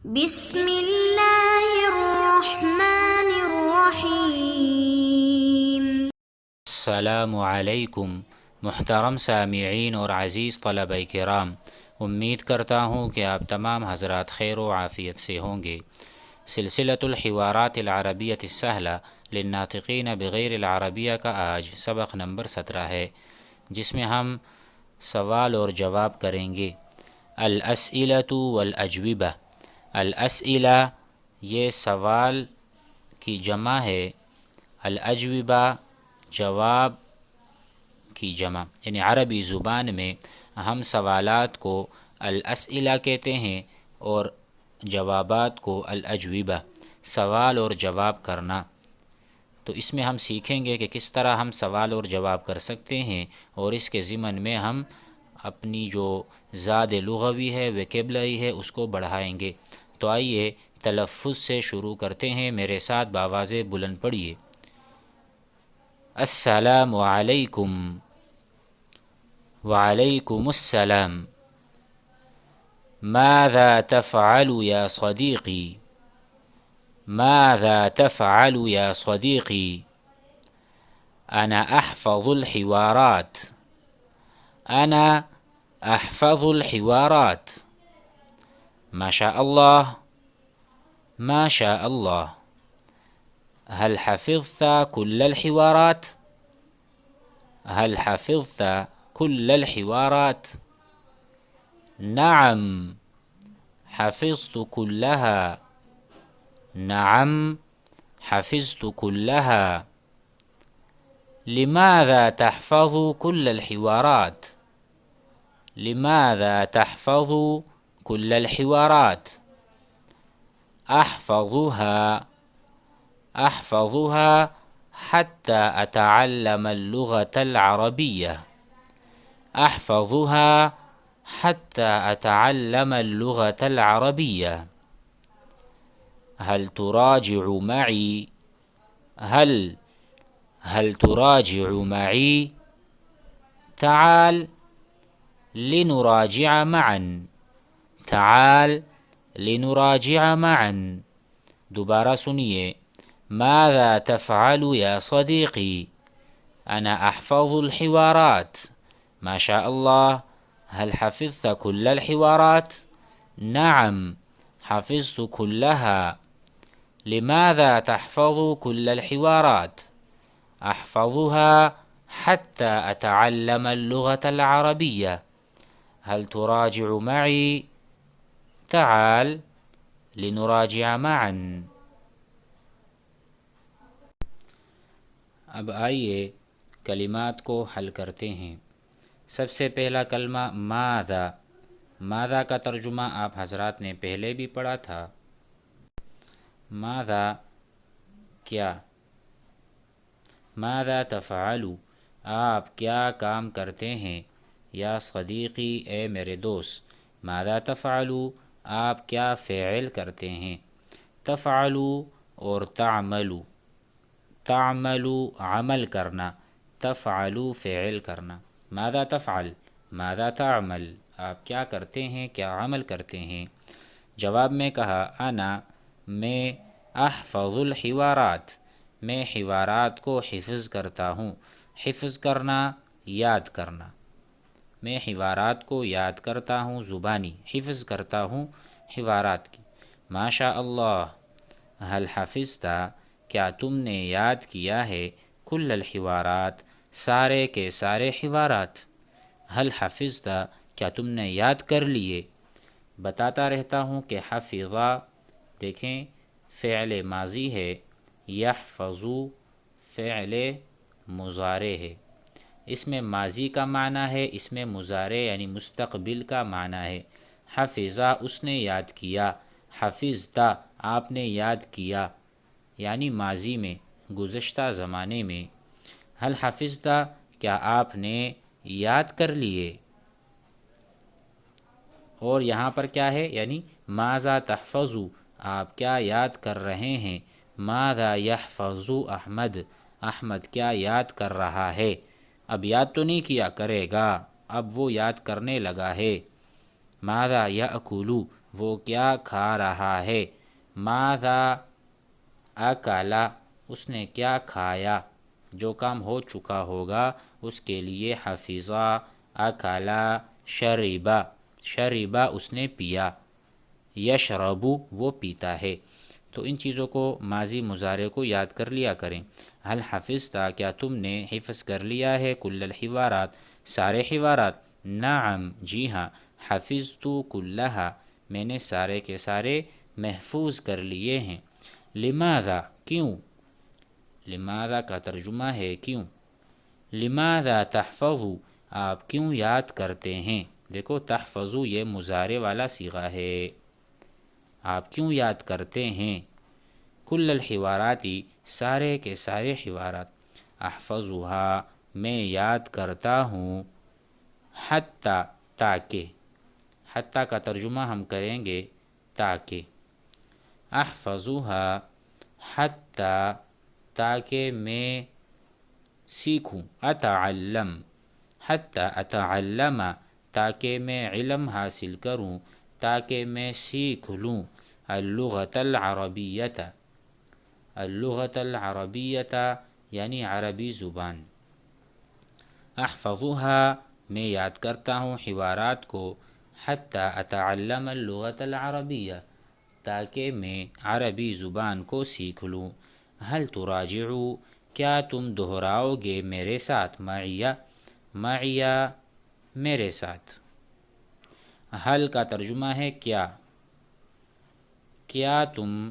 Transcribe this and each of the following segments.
بسم اللہ الرحمن الرحیم۔ السلام علیکم محترم سامعین اور عزیز طلبہ کرام، امید کرتا ہوں کہ آپ تمام حضرات خیر و عافیت سے ہوں گے۔ سلسلۃ الحوارات العربیۃ السہلہ للناطقین بغیر العربیہ کا آج سبق نمبر 17 ہے، جس میں ہم سوال اور جواب کریں گے۔ الاسئلۃ والاجوبہ، الاسئلہ یہ سوال کی جمع ہے، الاجوبہ جواب کی جمع، یعنی عربی زبان میں ہم سوالات کو الاسئلہ کہتے ہیں اور جوابات کو الاجوبہ، سوال اور جواب کرنا۔ تو اس میں ہم سیکھیں گے کہ کس طرح ہم سوال اور جواب کر سکتے ہیں، اور اس کے ضمن میں ہم اپنی جو زاد لغوی ہے، ویکیبلری ہے، اس کو بڑھائیں گے۔ تو آئیے تلفظ سے شروع کرتے ہیں، میرے ساتھ بآواز بلند پڑھیے۔ السلام علیکم، وعلیکم السلام۔ ماذا تفعل یا صدیقی، ماذا تفعل یا صدیقی۔ انا احفظ الحوارات، انا احفظ الحوارات۔ ما شاء اللہ، ما شاء اللہ۔ هل حفظت كل الحوارات، هل حفظت كل الحوارات؟ نعم حفظت كلها، نعم حفظت كلها۔ لماذا تحفظ كل الحوارات، لماذا تحفظ كل الحوارات؟ أحفظها، أحفظها حتى أتعلم اللغة العربية، أحفظها حتى أتعلم اللغة العربية۔ هل تراجع معي، هل تراجع معي؟ تعال لنراجع معا، تعال لنراجع معا۔ دوبارہ سنیے۔ ماذا تفعل یا صدیقی، انا احفظ الحوارات۔ ما شاء اللہ۔ هل حفظت كل الحوارات؟ نعم حفظت كلها۔ لماذا تحفظ كل الحوارات؟ أحفظها حتى أتعلم اللغة العربية۔ هل تراجع معي؟ تعال لنراجع معا۔ اب آئیے کلمات کو حل کرتے ہیں۔ سب سے پہلا کلمہ ماذا، ماذا کا ترجمہ آپ حضرات نے پہلے بھی پڑھا تھا۔ ماذا کیا، ماذا تفعل آپ کیا کام کرتے ہیں، یا صدیقی اے میرے دوست۔ ماذا تفعل آپ کیا فعل کرتے ہیں۔ تفعل اور تعمل، تعمل عمل کرنا، تفعل فعل کرنا۔ ماذا تفعل، ماذا تعمل آپ کیا کرتے ہیں، کیا عمل کرتے ہیں۔ جواب میں کہا انا میں، احفظ الحوارات میں حوارات کو حفظ کرتا ہوں۔ حفظ کرنا یاد کرنا، میں حوارات کو یاد کرتا ہوں، زبانی حفظ کرتا ہوں حوارات کی۔ ما شاء اللہ، هل حفظت کیا تم نے یاد کیا ہے، کل الحوارات سارے کے سارے حوارات۔ هل حفظت کیا تم نے یاد کر لیے۔ بتاتا رہتا ہوں کہ حفظا دیکھیں فعل ماضی ہے، یحفظ فعل مضارع ہے۔ اس میں ماضی کا معنی ہے، اس میں مضارع یعنی مستقبل کا معنی ہے۔ حفظا اس نے یاد کیا، حفظتا آپ نے یاد کیا، یعنی ماضی میں، گزشتہ زمانے میں۔ هل حفظت کیا آپ نے یاد کر لیے۔ اور یہاں پر کیا ہے، یعنی ماذا تحفظ آپ کیا یاد کر رہے ہیں۔ ماذا یحفظ احمد، احمد کیا یاد کر رہا ہے۔ اب یاد تو نہیں کیا، کرے گا، اب وہ یاد کرنے لگا ہے۔ ماذا یأکل وہ کیا کھا رہا ہے، ماذا اکلا اس نے کیا کھایا، جو کام ہو چکا ہوگا اس کے لیے حفظا، اکلا، شربا، شربا اس نے پیا، یشربو وہ پیتا ہے۔ تو ان چیزوں کو ماضی مضارع کو یاد کر لیا کریں۔ حل حفظتا کیا تم نے حفظ کر لیا ہے، کل الحوارات سارے حوارات، نعم جی ہاں، حفظتو کلہا میں نے سارے کے سارے محفوظ کر لیے ہیں۔ لماذا کیوں، لماذا کا ترجمہ ہے کیوں، لماذا تحفظو آپ کیوں یاد کرتے ہیں، دیکھو تحفظو یہ مضارع والا صیغہ ہے، آپ کیوں یاد کرتے ہیں، کل الحواراتی سارے کے سارے حوارات، احفظها میں یاد کرتا ہوں، حتی تاکہ، حتی کا ترجمہ ہم کریں گے تاکہ، احفظها حتی تاکہ میں سیکھوں، اتعلم حتی اتعلم تاکہ میں علم حاصل کروں، تاکہ میں سیکھ لوں، اللغة العربیۃ، اللغة العربیۃ یعنی عربی زبان، احفظها میں یاد کرتا ہوں حوارات کو، حتی اتعلم اللغة العربیہ تاکہ میں عربی زبان کو سیکھ لوں۔ حل تراجعو کیا تم دہراؤ گے میرے ساتھ، معیہ، معیہ میرے ساتھ۔ حل کا ترجمہ ہے کیا، کیا تم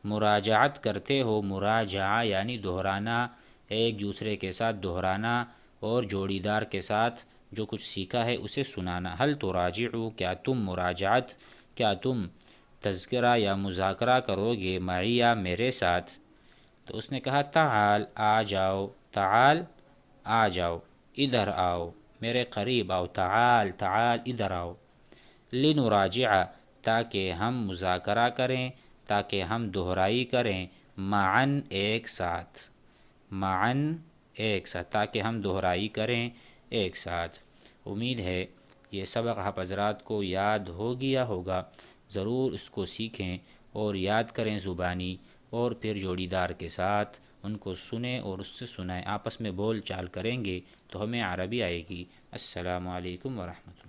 مراجعت کرتے ہو، مراجعہ یعنی دہرانا، ایک دوسرے کے ساتھ دہرانا اور جوڑی دار کے ساتھ جو کچھ سیکھا ہے اسے سنانا۔ حل تراجعو کیا تم مراجعت، کیا تم تذکرہ یا مذاکرہ کرو گے، معیہ میرے ساتھ۔ تو اس نے کہا تعال آ جاؤ، تعال آ جاؤ، ادھر آؤ میرے قریب آؤ، تعال تعال ادھر آؤ، لنراجع تاکہ ہم مذاکرہ کریں، تاکہ ہم دہرائی کریں، معاً ایک ساتھ، معاً ایک ساتھ، تاکہ ہم دہرائی کریں ایک ساتھ۔ امید ہے یہ سبق آپ حضرات کو یاد ہو گیا ہوگا، ضرور اس کو سیکھیں اور یاد کریں زبانی، اور پھر جوڑی دار کے ساتھ ان کو سنیں اور اس سے سنائیں، آپس میں بول چال کریں گے تو ہمیں عربی آئے گی۔ السلام علیکم ورحمۃ اللہ۔